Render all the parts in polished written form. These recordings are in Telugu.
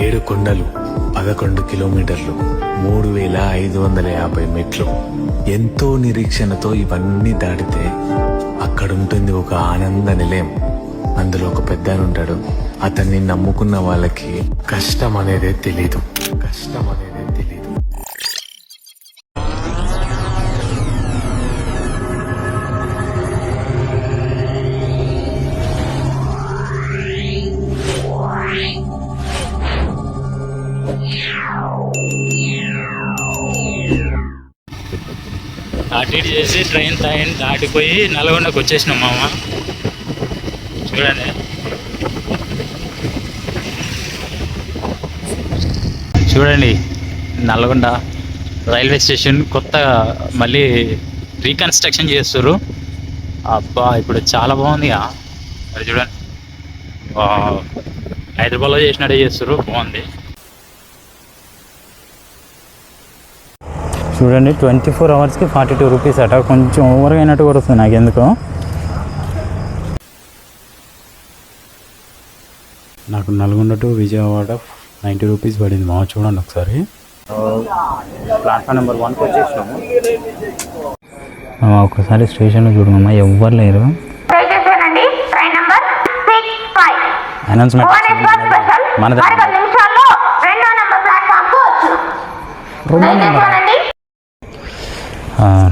7 కొండలు, 11 కిలోమీటర్లు, 3550 మెట్లు. ఎంతో నిరీక్షణతో ఇవన్నీ దాటితే అక్కడుంటుంది ఒక ఆనంద నిలయం. అందులో ఒక పెద్ద ఉంటాడు. అతన్ని నమ్ముకున్న వాళ్ళకి కష్టం అనేదే తెలీదు. అటు ఇటు చేసి ట్రైన్ దాటిపోయి నల్గొండకు వచ్చేసినాం మామ. చూడండి నల్గొండ రైల్వే స్టేషన్ కొత్తగా మళ్ళీ రీకన్స్ట్రక్షన్ చేస్తారు. అబ్బా ఇప్పుడు చాలా బాగుంది. అది చూడండి, హైదరాబాద్లో చేసినట్టే చేస్తారు, బాగుంది. చూడండి 24 అవర్స్కి 42 రూపీస్ అట. కొంచెం ఓవర్గా అయినట్టు కూడా వస్తుంది నాకు ఎందుకో. నాకు నల్గొండ టు విజయవాడ 90 రూపీస్ పడింది మా. చూడండి ఒకసారి. ప్లాట్ఫామ్ నెంబర్ 1కి వచ్చేసినాము. ఒకసారి స్టేషన్లో చూడమమ్మా, ఎవ్వరు లేరు. అనౌన్స్మెంట్ మన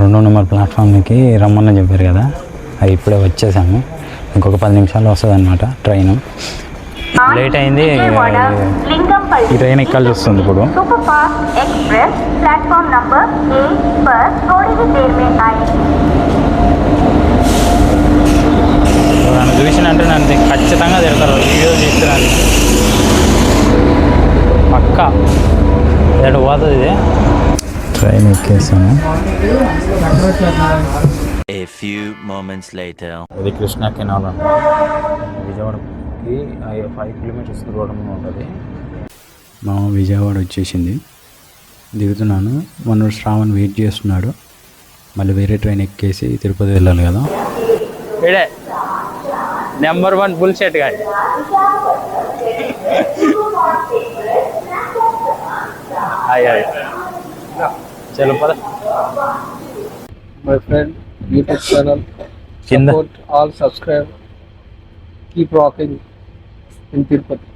2వ నెంబర్ ప్లాట్ఫామ్కి రమ్మని చెప్పారు కదా, అది ఇప్పుడే వచ్చేసాము. ఇంకొక 10 నిమిషాల్లో వస్తుంది అనమాట ట్రైన్. లేట్ అయింది, ఈ ట్రైన్ ఎక్కాల్సి వస్తుంది ఇప్పుడు. నన్ను చూసినంటే నన్ను ఖచ్చితంగా తిడతారు, వీడియో తీస్తున్నాను పక్క. ఎటు పోతుంది ఇది? ట్రైన్ ఎక్కేసాను. ఇది కృష్ణా కెనాల్ అంట. విజయవాడకి 5 కిలోమీటర్స్ దూరంలో ఉంటుంది. మా విజయవాడ వచ్చేసింది, దిగుతున్నాను. మన శ్రావణ్ వెయిట్ చేస్తున్నాడు. మళ్ళీ వేరే ట్రైన్ ఎక్కేసి తిరుపతి వెళ్ళాలి కదా. ఇడే నెంబర్ 1 బుల్ సెట్ గాడి. చలో పద. My friend, YouTube channel, support all, subscribe, keep rocking in Tirupati.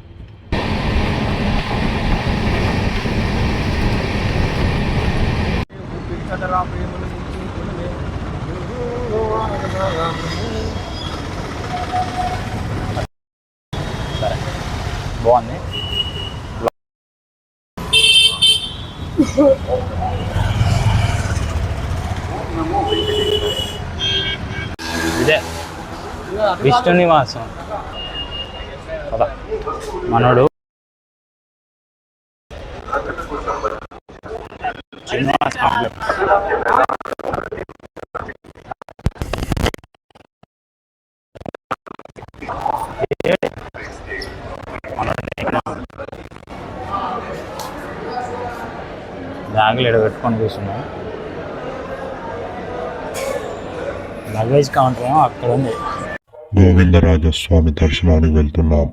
బాగుంది. ఇదే విష్ణు నివాసం కదా మనోడు. శ్రీనివాస్ కాంప్లెక్స్. బ్యాగులు ఎడ పెట్టుకొని కూర్చున్నాం. లగేజ్ కౌంటర్ ఏమో అక్కడ ఉంది. గోవిందరాజస్వామి దర్శనానికి వెళ్తున్నాం.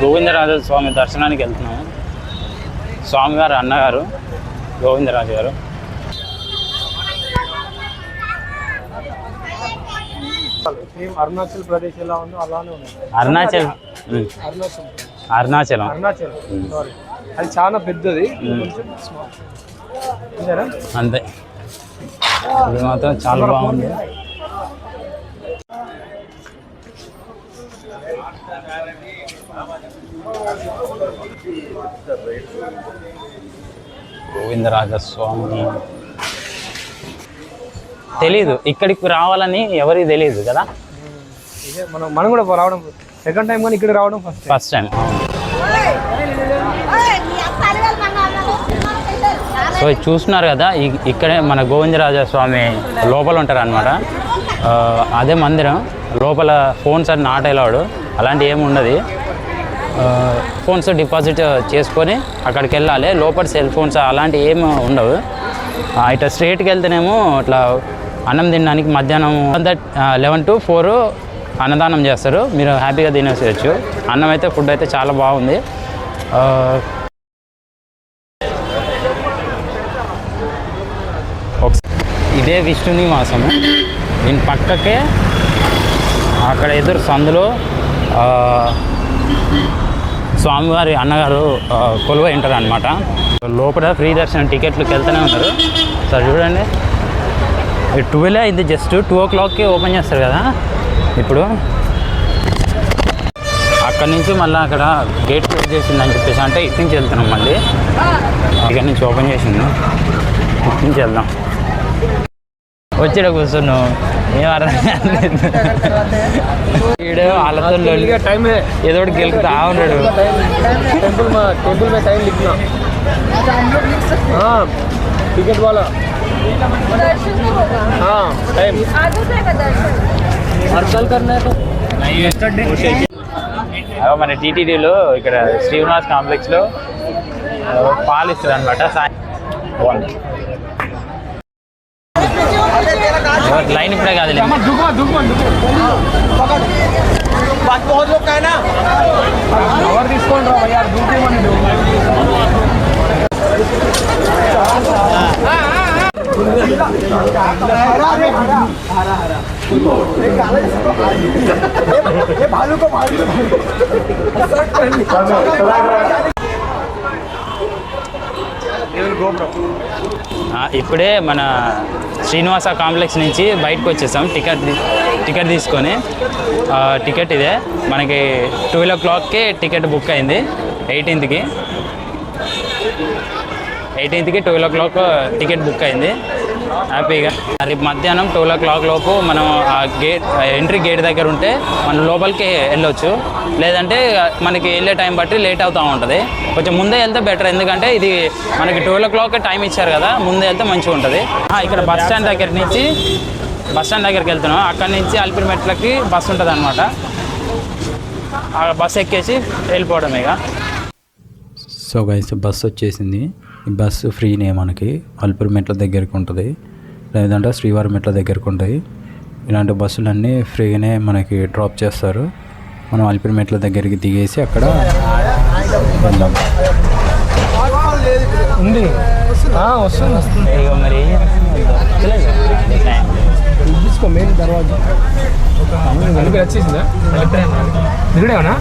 గోవిందరాజస్వామి దర్శనానికి వెళ్తున్నాము. స్వామివారు అన్నగారు గోవిందరాజు గారు. అరుణాచల్ ప్రదేశ్ ఎలా ఉందో అలానే ఉంది. అరుణాచలం అది చాలా పెద్దది, అంతే. ఇది మాత్రం చాలా బాగుంది. గోవిందరాజస్వామి తెలీదు, ఇక్కడికి రావాలని ఎవరికి తెలియదు కదా. మనం కూడా రావడం సెకండ్ టైం, కానీ ఇక్కడ రావడం ఫస్ట్ టైం. సో చూస్తున్నారు కదా, ఇక్కడే మన గోవిందరాజస్వామి లోపల ఉంటారు అనమాట. అదే మందిరం లోపల. ఫోన్స్ అని నాట్ అలౌడ్, అలాంటి ఏమి ఉండదు. ఫోన్స్ డిపాజిట్ చేసుకొని అక్కడికి వెళ్ళాలి. లోపల సెల్ ఫోన్స్ అలాంటివి ఏమి ఉండవు. ఇట్లా స్ట్రేట్కి వెళ్తేనేమో ఇట్లా అన్నం తినడానికి మధ్యాహ్నం 11 to 4 అన్నదానం చేస్తారు. మీరు హ్యాపీగా తినేసేయచ్చు. అన్నం అయితే ఫుడ్ అయితే చాలా బాగుంది. ఇదే విష్ణు నివాసము. దీని పక్కకే అక్కడ ఎదురు సందులో స్వామివారి అన్నగారు కొలువై ఉంటారు అనమాట. లోపల ఫ్రీ దర్శనం టికెట్లకు వెళ్తూనే ఉంటారు. సార్ చూడండి, 12 అయింది, జస్ట్ 2 o'clockకి ఓపెన్ చేస్తారు కదా. ఇప్పుడు అక్కడి నుంచి మళ్ళీ అక్కడ గేట్ క్లోజ్ చేసిందని చెప్పేసి అంటే ఇటు నుంచి వెళ్తున్నాం. మళ్ళీ ఇక్కడ నుంచి ఓపెన్ చేసింది, ఇటు నుంచి వెళ్దాం. వచ్చాడు కూర్చున్నావు ఏం అర్థం ఈడు వాళ్ళతో टाइम है ఏదో ఒకటి గెలుపుతా ఉన్నాడు. टेंपल में टाइम लिखना. हाँ टिकट वाला. हाँ टाइम और कल करना है तो మన టీటీడీలో ఇక్కడ శ్రీనివాస్ కాంప్లెక్స్లో పాలు ఇస్తుంది అనమాట. లైన్ ఇప్పుడే కాదు. తీసుకోండి రా భయ్యా, దూకేమని ఇప్పుడే మన శ్రీనివాస కాంప్లెక్స్ నుంచి బయటకు వచ్చేసాం. టికెట్ తీసుకొని టికెట్ ఇదే మనకి 12 o'clockకి టికెట్ బుక్ అయింది. 18th 12 o'clock టికెట్ బుక్ అయింది హ్యాపీగా. రేపు మధ్యాహ్నం 12 o'clock లోపు మనం ఆ ఎంట్రీ గేట్ దగ్గర ఉంటే మనం లోపలికి వెళ్ళొచ్చు. లేదంటే మనకి వెళ్ళే టైం బట్టి లేట్ అవుతూ ఉంటుంది. కొంచెం ముందే వెళ్తే బెటర్, ఎందుకంటే ఇది మనకి 12 o'clock టైం ఇచ్చారు కదా, ముందే వెళ్తే మంచిగా ఉంటుంది. ఇక్కడ బస్ స్టాండ్ దగ్గరికి వెళ్తున్నాం. అక్కడి నుంచి అలిపిరి మెట్లకి బస్సు ఉంటుంది అనమాట. ఆ బస్సు ఎక్కేసి వెళ్ళిపోవడం ఇక. సో గైస్ బస్సు వచ్చేసింది. ఈ బస్సు ఫ్రీనే మనకి అలిపిరి మెట్ల దగ్గరికి ఉంటుంది, లేదంటే శ్రీవారి మెట్ల దగ్గరికి ఉంటాయి. ఇలాంటి బస్సులన్నీ ఫ్రీగానే మనకి డ్రాప్ చేస్తారు. మనం అలిపిరి మెట్ల దగ్గరికి దిగేసి అక్కడ వెళ్దాం. ఉంది వస్తుంది ఇక మరి తీసుకో మెయిన్ దర్వాజా వచ్చేసిందా దిగుడేమన్నా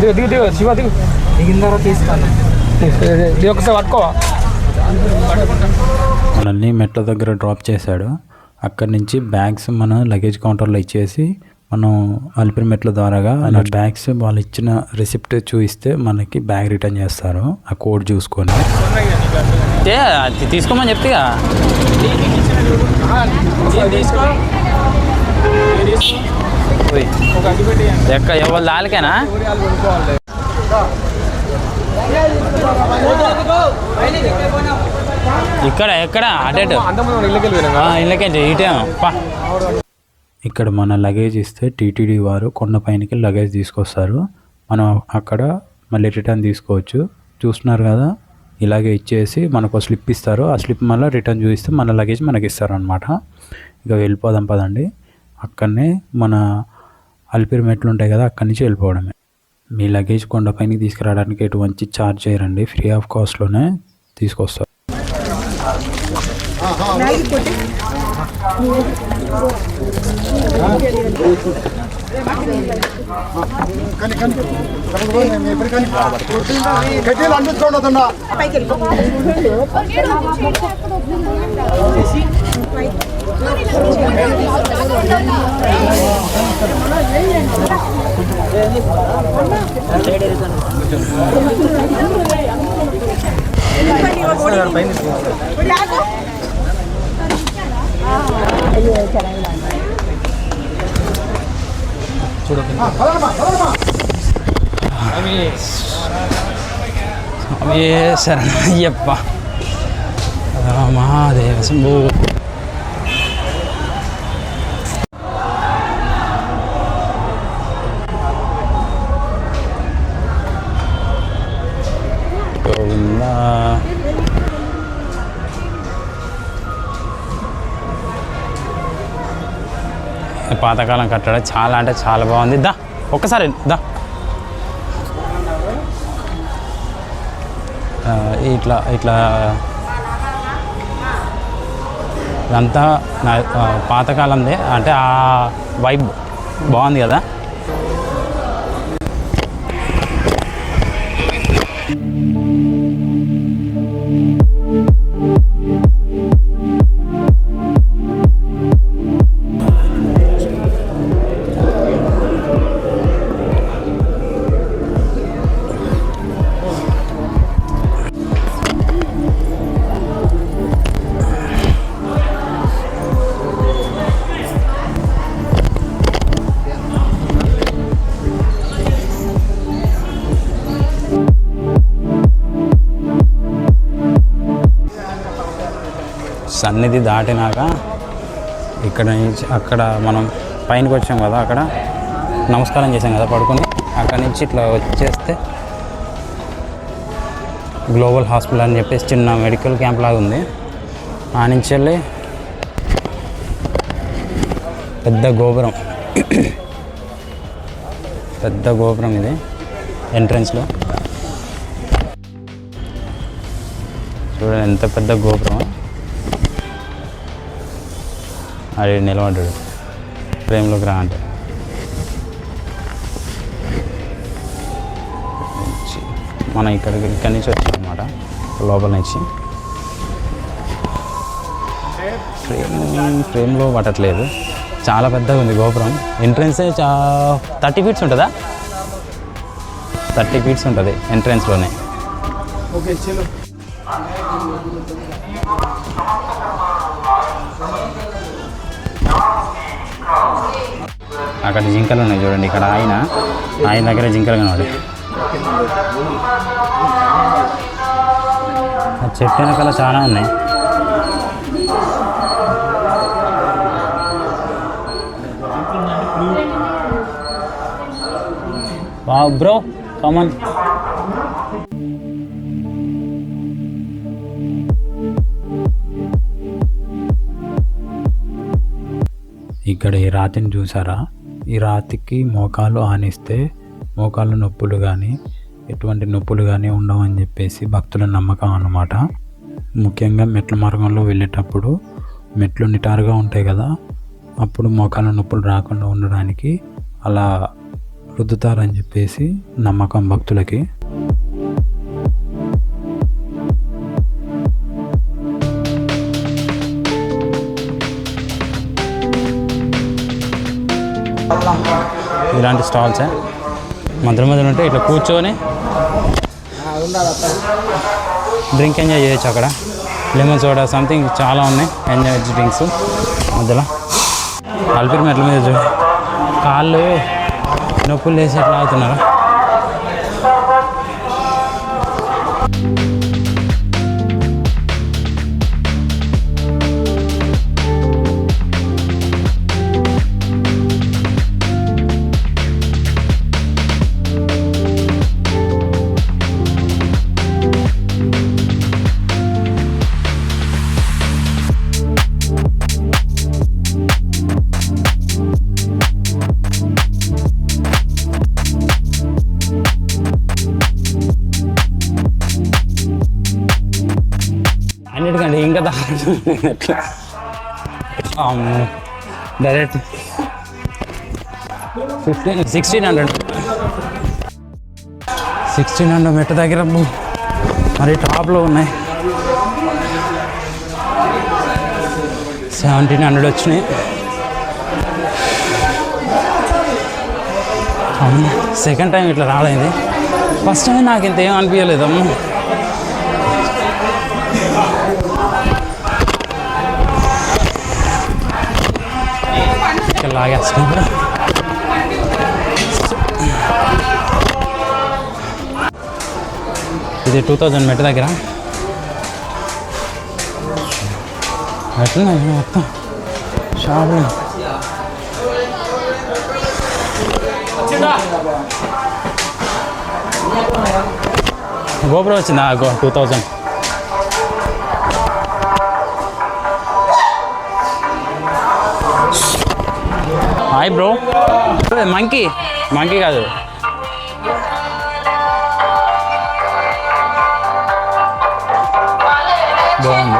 దిగు శివ దిగిన తర్వాత తీసుకోవాలి. ఒకసారి పట్టుకోవా. మనల్ని మెట్ల దగ్గర డ్రాప్ చేశాడు. అక్కడి నుంచి బ్యాగ్స్ మన లగేజ్ కౌంటర్లో ఇచ్చేసి మనం అలిపిరి మెట్ల ద్వారాగా బ్యాగ్స్ వాళ్ళు ఇచ్చిన రిసిప్ట్ చూపిస్తే మనకి బ్యాగ్ రిటర్న్ చేస్తారు. ఆ కోడ్ చూసుకొని తీసుకోమని చెప్తే ఎవరు దానికేనా ఎక్కడ అటు ఇళ్ళకేంటి ఇటేమో. ఇక్కడ మన లగేజ్ ఇస్తే టీటీడీ వారు కొండపైనకి లగేజ్ తీసుకొస్తారు. మనం అక్కడ మళ్ళీ రిటర్న్ తీసుకోవచ్చు. చూస్తున్నారు కదా, ఇలాగే ఇచ్చేసి మనకు స్లిప్ ఇస్తారు. ఆ స్లిప్ మళ్ళీ రిటర్న్ చూపిస్తే మన లగేజ్ మనకి ఇస్తారు అనమాట. ఇక వెళ్ళిపోదాం పదండి. అక్కడనే మన అలిపిరి మెట్లు ఉంటాయి కదా, అక్కడి నుంచి వెళ్ళిపోవడమే. మీ లగేజ్ కొండపైనకి తీసుకురావడానికి ఎటువంటి ఛార్జ్ చేయరండి, ఫ్రీ ఆఫ్ కాస్ట్లోనే తీసుకొస్తారు. శరణయ్యప్ప మహాదేవ శంభో. పాతకాలం కట్టడం చాలా అంటే చాలా బాగుంది. దా ఒక్కసారి దా. ఇట్లా ఇట్లా ఇదంతా పాతకాలందే, అంటే ఆ వైబ్ బాగుంది కదా. సన్నిధి దాటినాక ఇక్కడ నుంచి అక్కడ మనం పైనకి వచ్చాం కదా, అక్కడ నమస్కారం చేసాం కదా పడుకొని, అక్కడి నుంచి ఇట్లా వచ్చేస్తే గ్లోబల్ హాస్పిటల్ అని చెప్పేసి చిన్న మెడికల్ క్యాంప్ లాగా ఉంది. ఆ నుంచి వెళ్ళి పెద్ద గోపురం, పెద్ద గోపురం ఇది ఎంట్రన్స్లో. చూడండి ఎంత పెద్ద గోపురం. అది నిలబడ్డాడు ఫ్రేమ్లోకి రా అంటే. మనం ఇక్కడి నుంచి వచ్చాం అన్నమాట, లోపల నుంచి. ఫ్రేమ్లో పట్టట్లేదు, చాలా పెద్దగా ఉంది గోపురం. ఎంట్రన్సే 30 ఫీట్స్ ఉంటుందా? 30 ఫీట్స్ ఉంటుంది ఎంట్రన్స్లోనే. ఓకే చలో. అక్కడ జింకలు ఉన్నాయి చూడండి. ఇక్కడ ఆయన దగ్గర జింకలు కనబడి, ఆ చెట్టు వెనకాల చాలా ఉన్నాయి. వావ్ బ్రో, కమాన్. ఇక్కడ ఈ రాతిని చూసారా? ఈ రాతికి మోకాలు ఆనిస్తే మోకాలు నొప్పులు కానీ ఎటువంటి నొప్పులు కానీ ఉండవని చెప్పేసి భక్తుల నమ్మకం అన్నమాట. ముఖ్యంగా మెట్ల మార్గంలో వెళ్ళేటప్పుడు మెట్లు నిటారుగా ఉంటాయి కదా, అప్పుడు మోకాల నొప్పులు రాకుండా ఉండడానికి అలా రుద్దుతారని చెప్పేసి నమ్మకం భక్తులకి. ఇలాంటి స్టాల్సే మధ్య మధ్యలో ఉంటే ఇట్లా కూర్చొని డ్రింక్ ఎంజాయ్ చేయొచ్చు. అక్కడ లెమన్ సోడా సంథింగ్ చాలా ఉన్నాయి ఎంజాయ్ డ్రింక్స్. మధ్యలో అల్పిరి మెట్ల మీద చూడు, కాళ్ళు నొప్పులు వేసి ఎట్లా అవుతున్నారు. అన్నిటికంటే ఇంకా ఎట్లా డైరెక్ట్ 1600 మెట్ట దగ్గర మరి టాప్లో ఉన్నాయి. 1700 వచ్చినాయి. సెకండ్ టైం ఇట్లా రాలేదు. ఫస్ట్ టైం నాకు ఇంత ఏం అనిపించలేదమ్మా. లాగేస్తున్నా. ఇది 2000 మెట్ట దగ్గర ఎట్లున్నాయి మొత్తం షాపులు. గోపురం వచ్చిందా 2000. Hi bro. మంకీ మంకీ కాదు, బాగుంది.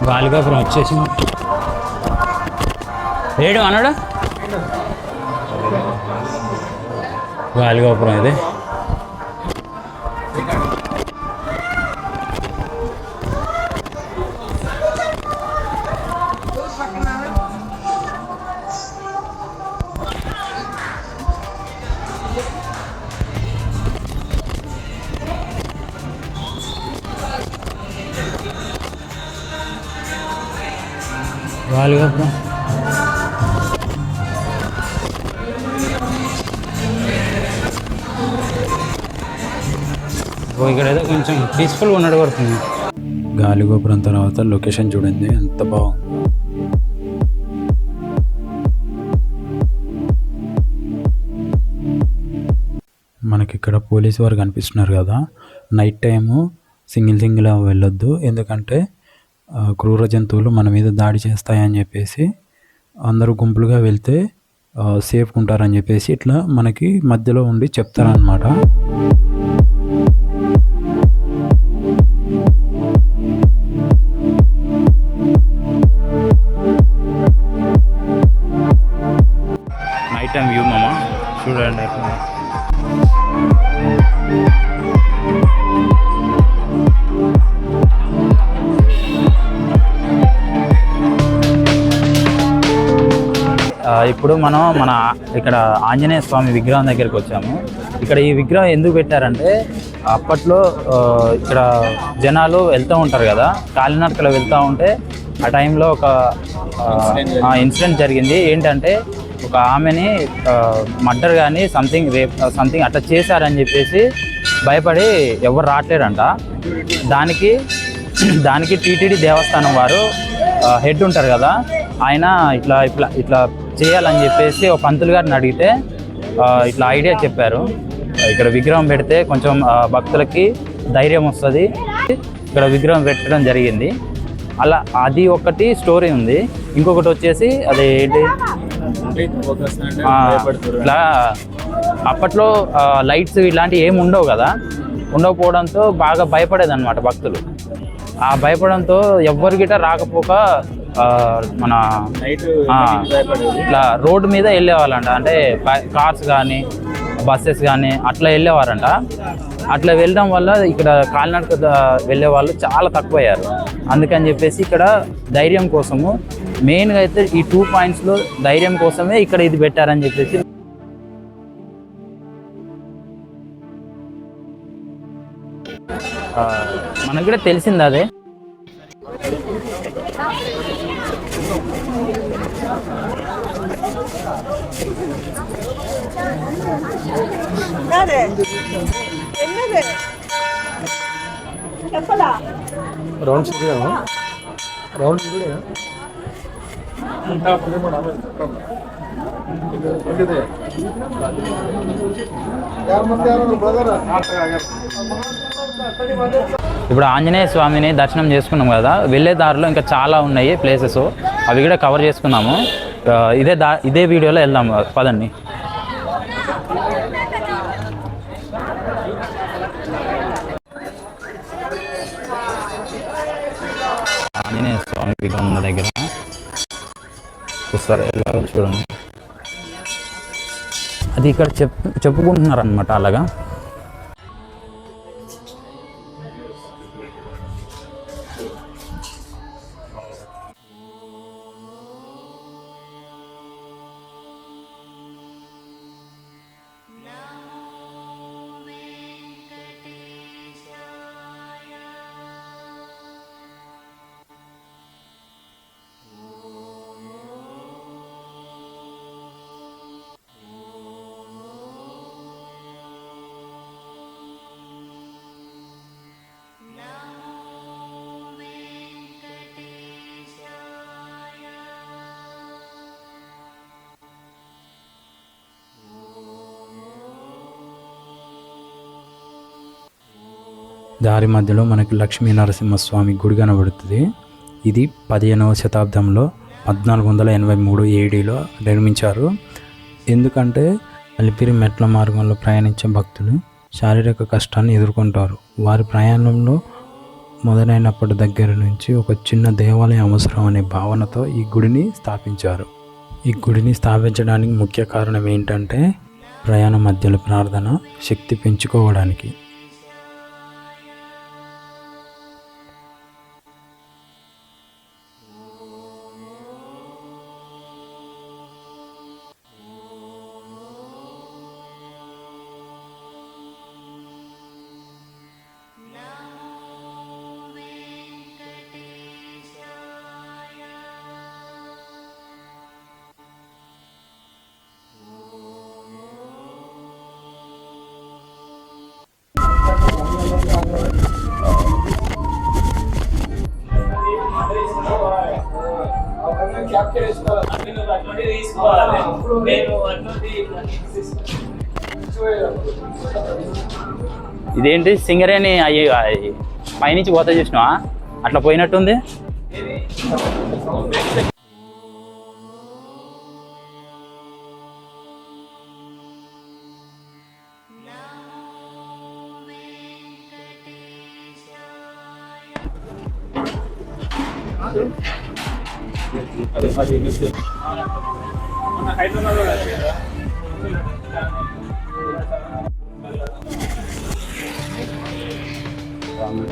గాలిగోపురం వచ్చేసింది. ఏడు అన్నాడు గాలిగోపురం ఇది. గాలిగోపురం ఇక్కడ ఏదో కొంచెం పీస్ఫుల్గా ఉన్నట్టు పడుతుంది. గాలిగోపురం తర్వాత లొకేషన్ చూడండి ఎంత బాగుంది. మనకి ఇక్కడ పోలీసు వారు కనిపిస్తున్నారు కదా. నైట్ టైము సింగిల్ వెళ్ళొద్దు, ఎందుకంటే క్రూర జంతువులు మన మీద దాడి చేస్తాయని చెప్పేసి అందరూ గుంపులుగా వెళ్తే సేఫ్గా ఉంటారని చెప్పేసి ఇట్లా మనకి మధ్యలో ఉండి చెప్తారనమాట. నైట్ టైం వ్యూ మామ చూడండి. ఇప్పుడు మనం మన ఇక్కడ ఆంజనేయ స్వామి విగ్రహం దగ్గరికి వచ్చాము. ఇక్కడ ఈ విగ్రహం ఎందుకు పెట్టారంటే అప్పట్లో ఇక్కడ జనాలు వెళ్తూ ఉంటారు కదా, కాలినడకలో వెళ్తూ ఉంటే ఆ టైంలో ఒక ఇన్సిడెంట్ జరిగింది. ఏంటంటే ఒక ఆమెని మర్డర్ కానీ సంథింగ్ అట్లా చేశారని చెప్పేసి భయపడి ఎవరు రావట్లేరంట. దానికి టీటీడీ దేవస్థానం వారు హెడ్ ఉంటారు కదా, ఆయన ఇట్లా ఇట్లా ఇట్లా చేయాలని చెప్పేసి ఒక పంతులు గారిని అడిగితే ఇట్లా ఐడియా చెప్పారు. ఇక్కడ విగ్రహం పెడితే కొంచెం భక్తులకి ధైర్యం వస్తుంది, ఇక్కడ విగ్రహం పెట్టడం జరిగింది. అలా అది ఒకటి స్టోరీ ఉంది. ఇంకొకటి వచ్చేసి అది ఏంటి, ఇట్లా అప్పట్లో లైట్స్ ఇలాంటివి ఏమి ఉండవు కదా, ఉండకపోవడంతో బాగా భయపడేది అనమాట భక్తులు. ఆ భయపడంతో ఎవ్వరి గిట్ట రాకపోక మన ఇట్లా రోడ్డు మీద వెళ్ళేవాళ్ళంట. అంటే కార్స్ కానీ బస్సెస్ కానీ అట్లా వెళ్ళేవారంట. అట్లా వెళ్ళడం వల్ల ఇక్కడ కాలినడక వెళ్ళే వాళ్ళు చాలా తక్కువయ్యారు. అందుకని చెప్పేసి ఇక్కడ ధైర్యం కోసము మెయిన్గా అయితే ఈ 2 పాయింట్స్లో ధైర్యం కోసమే ఇక్కడ ఇది పెట్టారని చెప్పేసి మనకు కూడా తెలిసింది అదే. రౌండ్ ఇప్పుడు ఆంజనేయ స్వామిని దర్శనం చేసుకున్నాం కదా, వెళ్ళే దారిలో ఇంకా చాలా ఉన్నాయి ప్లేసెస్, అవి కూడా కవర్ చేసుకున్నాము. ఇదే వీడియోలో వెళ్దాము పదండి. ఆంజనేయ స్వామి విగ్రహం ఉన్న దగ్గర చూస్తారు, చూడండి. అది ఇక్కడ చెప్పుకుంటున్నారు అనమాట. అలాగా దారి మధ్యలో మనకి లక్ష్మీ నరసింహస్వామి గుడి కనబడుతుంది. ఇది 15వ శతాబ్దంలో 1483 ఏడీలో నిర్మించారు. ఎందుకంటే అలిపిరి మెట్ల మార్గంలో ప్రయాణించే భక్తులు శారీరక కష్టాన్ని ఎదుర్కొంటారు. వారి ప్రయాణంలో మొదలైనప్పటి దగ్గర నుంచి ఒక చిన్న దేవాలయం అవసరం అనే భావనతో ఈ గుడిని స్థాపించారు. ఈ గుడిని స్థాపించడానికి ముఖ్య కారణం ఏంటంటే ప్రయాణ మధ్యలో ప్రార్థన శక్తి పెంచుకోవడానికి. ఇదేంటి సింగరేణి అయ్యి పైనుంచి పోతా చూసినావా, అట్లా పోయినట్టుంది.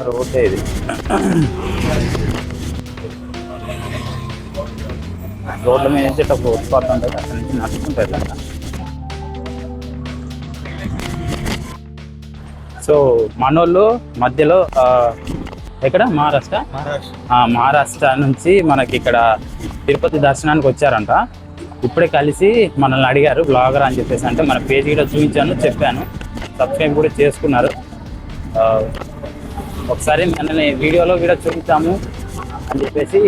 రోడ్డే ఇది. రోడ్ల మీద నుంచి ఇట్లా ఫుట్పాత్ ఉంటుంది, అక్కడి నుంచి నడుచుకుంటారు కదా. సో మనోళ్ళు మధ్యలో ఎక్కడ మహారాష్ట్ర నుంచి మనకి ఇక్కడ తిరుపతి దర్శనానికి వచ్చారంట. ఇప్పుడే కలిసి మనల్ని అడిగారు బ్లాగర్ అని చెప్పేసి. అంటే మన పేజ్ కూడా చూపించాను, చెప్పాను, సబ్స్క్రైబ్ కూడా చేసుకున్నారు. ఒకసారి మనల్ని వీడియోలో కూడా చూపించాము అని చెప్పేసి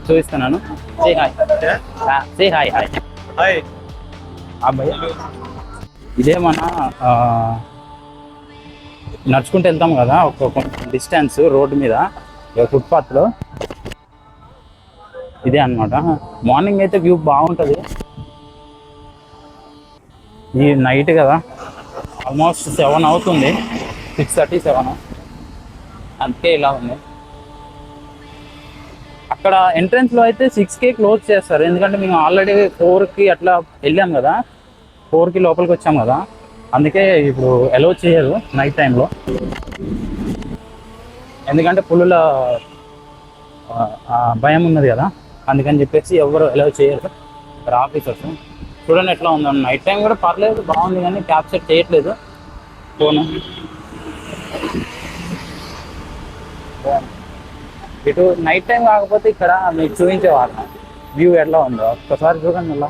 చూపిస్తున్నాను. సే హాయ్ అబ్బాయి. ఇదే మన నడుచుకుంటూ వెళ్తాం కదా ఒక డిస్టెన్స్ రోడ్డు మీద ఫుట్పాత్లో, ఇదే అన్నమాట. మార్నింగ్ అయితే వ్యూ బాగుంటుంది. ఈ నైట్ కదా, ఆల్మోస్ట్ 7 అవుతుంది, 6:30, 7. అందుకే ఇలా ఉంది. అక్కడ ఎంట్రన్స్లో అయితే 6కే క్లోజ్ చేస్తారు. ఎందుకంటే మేము ఆల్రెడీ 4కి అట్లా వెళ్ళాం కదా, 4కి లోపలికి వచ్చాం కదా, అందుకే ఇప్పుడు అలౌ చేయరు నైట్ టైంలో. ఎందుకంటే పులుల భయం ఉన్నది కదా, అందుకని చెప్పేసి ఎవరు అలౌ చేయరు ఇక్కడ ఆఫీసర్స్. చూడండి ఎట్లా ఉందో. నైట్ టైం కూడా పర్లేదు, బాగుంది, కానీ క్యాప్చర్ చేయట్లేదు ఫోను. ఇటు నైట్ టైం కాకపోతే ఇక్కడ మీకు చూపించేవాళ్ళం వ్యూ ఎట్లా ఉందో. ఒక్కసారి చూడండి. ఇలా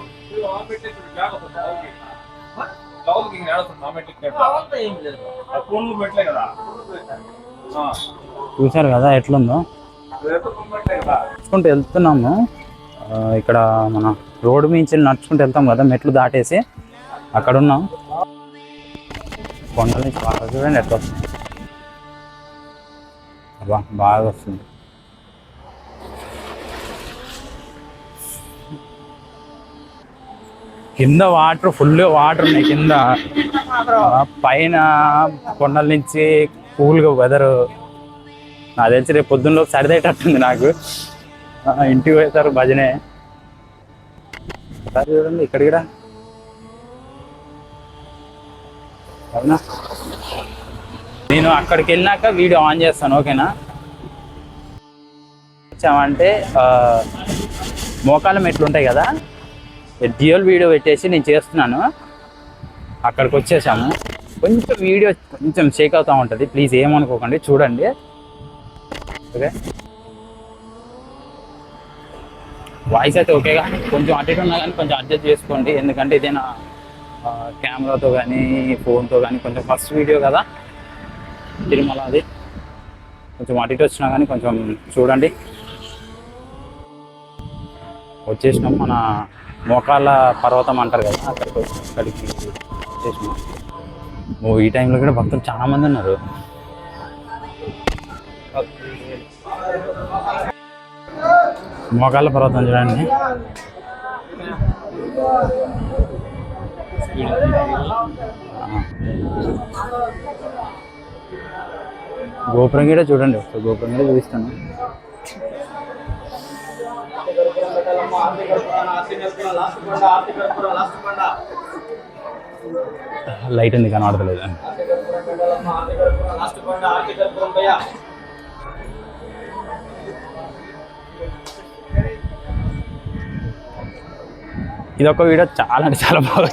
చూసారు కదా ఎట్లుందో. నడుచుకుంటూ వెళ్తున్నాము. ఇక్కడ మన రోడ్డు మించి నడుచుకుంటూ వెళ్తాం కదా, మెట్లు దాటేసి అక్కడ ఉన్నాం. కొండల నుంచి బాగా చూడండి ఎట్లా వస్తుంది. బాగా వస్తుంది. కింద వాటర్, ఫుల్ వాటర్ ఉన్నాయి కింద. పైన కొండల నుంచి కూల్గా వెదరు. నాకు తెలిసి రేపు పొద్దున్నలో సరిదేటట్టుంది నాకు. ఇంటికి పోతారు భజనే. సరే చూడండి ఇక్కడ కూడా. అవునా, నేను అక్కడికి వెళ్ళినాక వీడియో ఆన్ చేస్తాను, ఓకేనా? వచ్చామంటే మోకాళ్ళ మెట్లు ఉంటాయి కదా, డ్యూయల్ వీడియో పెట్టేసి నేను చేస్తున్నాను. అక్కడికి వచ్చేసాము. కొంచెం వీడియో కొంచెం షేక్ అవుతూ ఉంటుంది, ప్లీజ్ ఏమనుకోకండి, చూడండి, ఓకే? వాయిస్ అయితే ఓకేగా, కొంచెం అటు ఇటు ఉన్నా కానీ కొంచెం అడ్జస్ట్ చేసుకోండి. ఎందుకంటే ఇదేనా కెమెరాతో కానీ ఫోన్తో కానీ కొంచెం ఫస్ట్ వీడియో కదా తిరుమల, అది కొంచెం అటు ఇటు వచ్చినా కానీ కొంచెం చూడండి. వచ్చేసినాం. మన మోకాళ్ళ పర్వతం అంటారు కదా, అక్కడికి వచ్చేసినాం. ఈ టైంలో కూడా భక్తులు చాలా మంది ఉన్నారు. మోకాళ్ళ పర్వతం చూడండి. గోపురం కూడా చూడండి, ఒకసారి గోపురం కూడా చూపిస్తాను. లైట్ ఉంది కనబడతలేదు. ఇది ఒక వీడియో చాలా అంటే చాలా బాగా.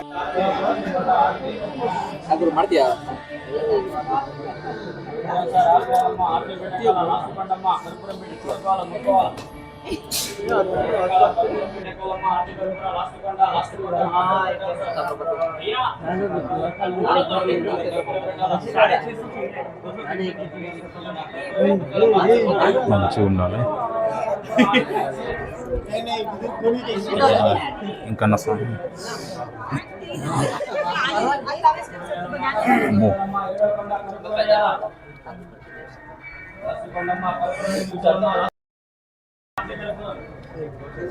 మంచిగా ఉండాలి. ఇంకా నా స్వామి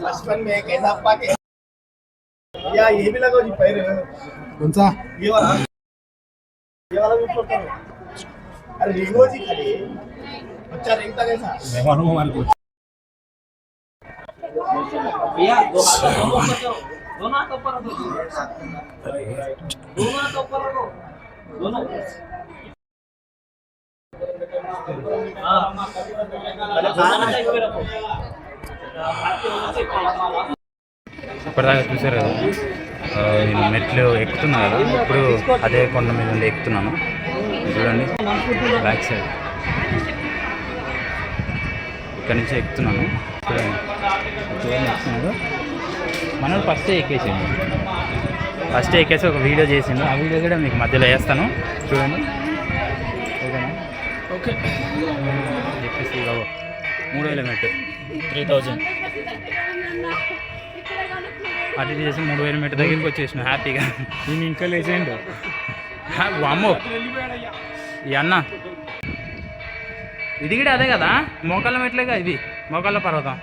बचपन में कैसा पाके या ये भी लगाओ जी पैर कौन सा ये वाला भी ऊपर करो। अरे रिंगो जी खाली बच्चा रेंगता कैसा मेहमान को मान को भैया दो हाथ ऊपर रखो दोनों हाथ ऊपर रखो दोनों ఇప్పటిదాకా చూసారు కదా, నేను మెట్లు ఎక్కుతున్నా కదా, ఇప్పుడు అదే కొండ మీద నుండి ఎక్కుతున్నాను. చూడండి బ్యాక్ సైడ్ ఇక్కడి నుంచి ఎక్కుతున్నాను. చూడండి ఎక్కుతున్నాడు. మనం ఫస్ట్ ఎక్కేసి ఒక వీడియో చేసిండు. ఆ వీడియో కూడా మీకు మధ్యలో వేస్తాను, చూడండి. ఓకేనా? ఓకే చెప్పేసి 3000 మెట్టు 3000 అది చేసి 3000 మెట్టు దగ్గరికి వచ్చేసిన హ్యాపీగా. నేను ఇంకా లేచేయండు అమ్మో ఈ అన్న. ఇది కూడా అదే కదా, మోకాళ్ళ మెట్లేగా, ఇది మోకాళ్ళ పర్వతం.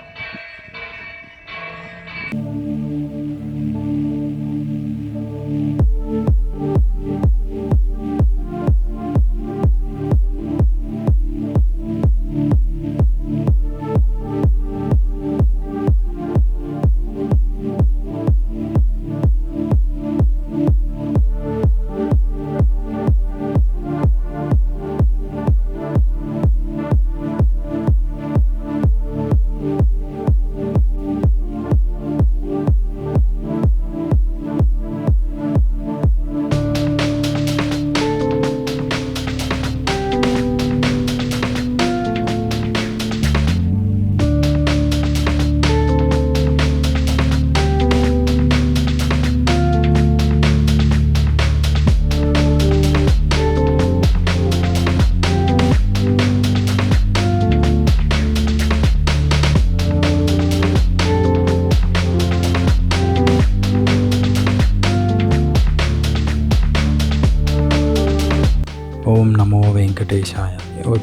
ఓం నమో వెంకటేశాయ.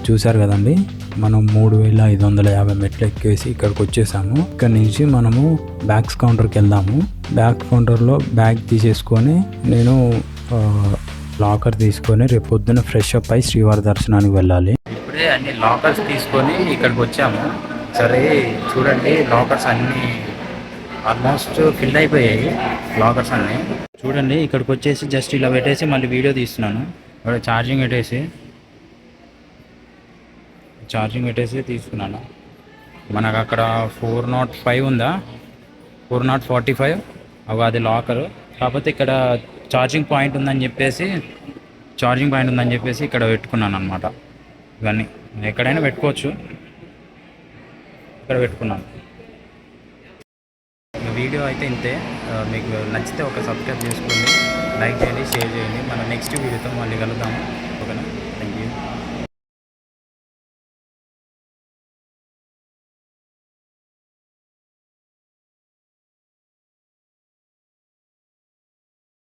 చూసారు కదండి, మనం 3550 మెట్లు ఎక్కేసి ఇక్కడికి వచ్చేసాము. ఇక్కడ నుంచి మనము బ్యాగ్స్ కౌంటర్కి వెళ్దాము. బ్యాగ్స్ కౌంటర్లో బ్యాగ్ తీసేసుకొని నేను లాకర్ తీసుకొని రేపు పొద్దున్న ఫ్రెష్ అప్ అయి శ్రీవారి దర్శనానికి వెళ్ళాలి. ఇప్పుడే అన్ని లాకర్స్ తీసుకొని ఇక్కడికి వచ్చాము. సరే చూడండి, లాకర్స్ అన్నీ ఆల్మోస్ట్ ఫిల్ అయిపోయాయి. లాకర్స్ అన్నీ చూడండి. ఇక్కడికి వచ్చేసి జస్ట్ ఇలా పెట్టేసి మళ్ళీ వీడియో తీస్తున్నాను. ఛార్జింగ్ పెట్టేసి తీసుకున్నాను. మనకు అక్కడ 405 ఉందా, 445 అది లాకరు. కాకపోతే ఇక్కడ ఛార్జింగ్ పాయింట్ ఉందని చెప్పేసి ఇక్కడ పెట్టుకున్నాను అనమాట. ఇవన్నీ ఎక్కడైనా పెట్టుకోవచ్చు, ఇక్కడ పెట్టుకున్నాను. వీడియో అయితే ఇంతే. మీకు నచ్చితే ఒక సబ్స్క్రైబ్ చేసుకోండి, లైక్ చేయండి, షేర్ చేయండి. మనం నెక్స్ట్ వీడియోతో మళ్ళీ కలుద్దాము.